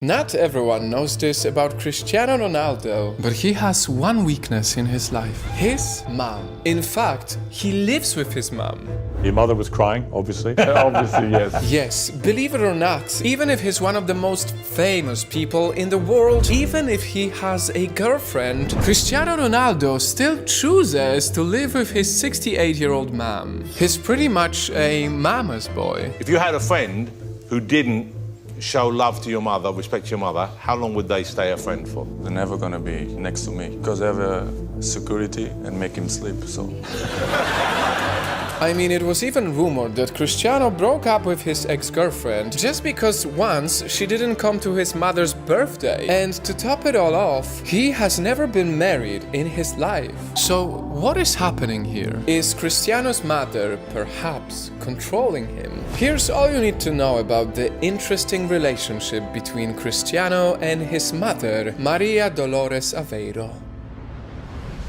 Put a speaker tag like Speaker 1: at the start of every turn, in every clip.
Speaker 1: Not everyone knows this about Cristiano Ronaldo, but he has one weakness in his life: his mom. In fact, he lives with his mom.
Speaker 2: Your mother was crying, obviously. Obviously, yes.
Speaker 1: Yes, believe it or not, even if he's one of the most famous people in the world, even if he has a girlfriend, Cristiano Ronaldo still chooses to live with his 68-year-old mom. He's pretty much a mama's boy.
Speaker 3: If you had a friend who didn't show love to your mother, respect to your mother, how long would they stay a friend for?
Speaker 4: They're never gonna be next to me because I have a security and make him sleep, so.
Speaker 1: I mean, it was even rumored that Cristiano broke up with his ex-girlfriend just because once she didn't come to his mother's birthday. And to top it all off, he has never been married in his life. So what is happening here? Is Cristiano's mother perhaps controlling him? Here's all you need to know about the interesting relationship between Cristiano and his mother, Maria Dolores Aveiro.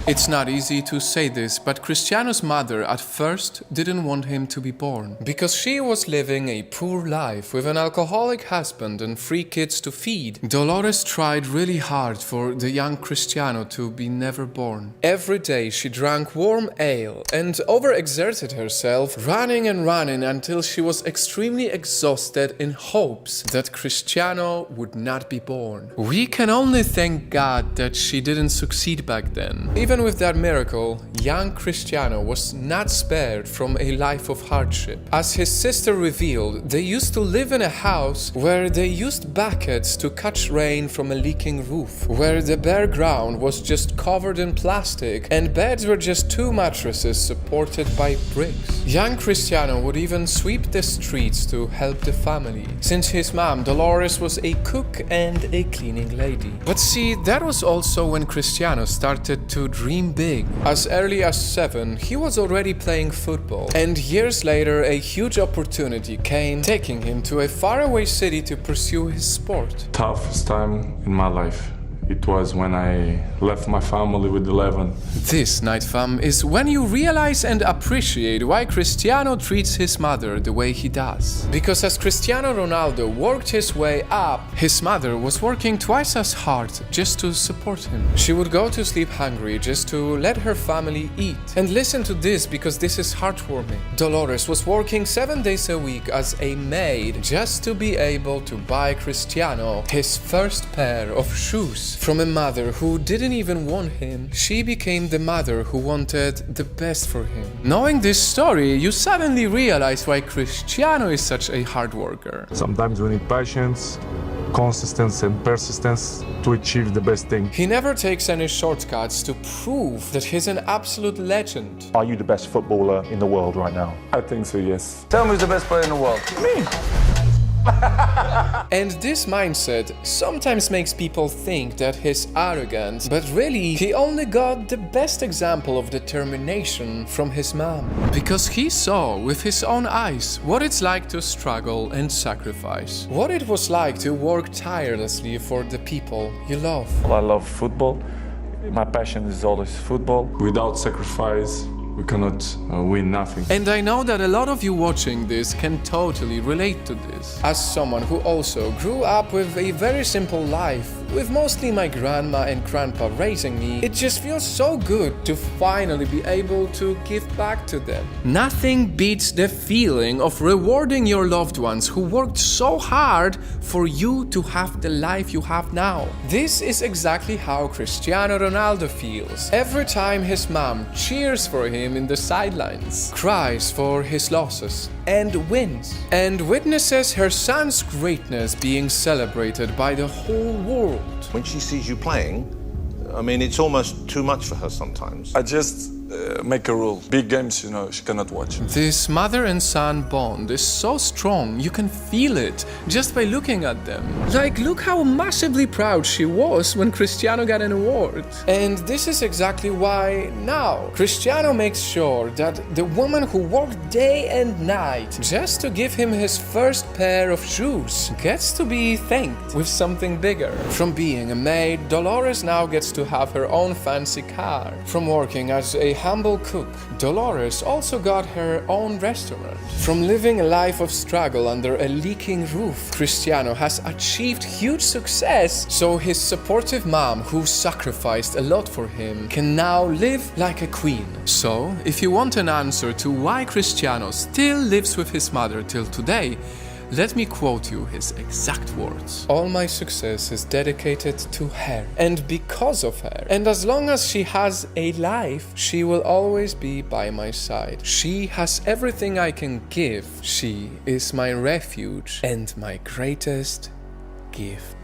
Speaker 1: It's not easy to say this, but Cristiano's mother at first didn't want him to be born. Because she was living a poor life with an alcoholic husband and 3 kids to feed, Dolores tried really hard for the young Cristiano to be never born. Every day she drank warm ale and overexerted herself, running and running until she was extremely exhausted in hopes that Cristiano would not be born. We can only thank God that she didn't succeed back then. Even with that miracle, young Cristiano was not spared from a life of hardship. As his sister revealed, they used to live in a house where they used buckets to catch rain from a leaking roof, where the bare ground was just covered in plastic and beds were just 2 mattresses supported by bricks. Young Cristiano would even sweep the streets to help the family, since his mom, Dolores, was a cook and a cleaning lady. But see, that was also when Cristiano started to dream big. As early as 7, he was already playing football, and years later a huge opportunity came, taking him to a faraway city to pursue his sport.
Speaker 4: Toughest time in my life. It was when I left my family with 11.
Speaker 1: This, night fam, is when you realize and appreciate why Cristiano treats his mother the way he does. Because as Cristiano Ronaldo worked his way up, his mother was working twice as hard just to support him. She would go to sleep hungry just to let her family eat. And listen to this because this is heartwarming. Dolores was working 7 days a week as a maid just to be able to buy Cristiano his first pair of shoes. From a mother who didn't even want him, she became the mother who wanted the best for him. Knowing this story, you suddenly realize why Cristiano is such a hard worker.
Speaker 5: Sometimes we need patience, consistency and persistence to achieve the best thing.
Speaker 1: He never takes any shortcuts to prove that he's an absolute legend.
Speaker 2: Are you the best footballer in the world right now?
Speaker 4: I think so, yes.
Speaker 6: Tell me who's the best player in the world.
Speaker 4: Me!
Speaker 1: And this mindset sometimes makes people think that he's arrogant, but really, he only got the best example of determination from his mom. Because he saw with his own eyes what it's like to struggle and sacrifice. What it was like to work tirelessly for the people you love.
Speaker 4: I love football. My passion is always football. Without sacrifice, we cannot win nothing.
Speaker 1: And I know that a lot of you watching this can totally relate to this. As someone who also grew up with a very simple life, with mostly my grandma and grandpa raising me, it just feels so good to finally be able to give back to them. Nothing beats the feeling of rewarding your loved ones who worked so hard for you to have the life you have now. This is exactly how Cristiano Ronaldo feels every time his mom cheers for him in the sidelines, cries for his losses, and wins, and witnesses her son's greatness being celebrated by the whole world.
Speaker 3: When she sees you playing, I mean, it's almost too much for her sometimes.
Speaker 4: I just make a rule. Big games, she cannot watch.
Speaker 1: This mother and son bond is so strong, you can feel it just by looking at them. Like, look how massively proud she was when Cristiano got an award. And this is exactly why now Cristiano makes sure that the woman who worked day and night just to give him his first pair of shoes gets to be thanked with something bigger. From being a maid, Dolores now gets to have her own fancy car. From working as a humble cook, Dolores also got her own restaurant. From living a life of struggle under a leaking roof, Cristiano has achieved huge success, so his supportive mom, who sacrificed a lot for him, can now live like a queen. So, if you want an answer to why Cristiano still lives with his mother till today, let me quote you his exact words. All my success is dedicated to her, and because of her. And as long as she has a life, she will always be by my side. She has everything I can give. She is my refuge and my greatest gift.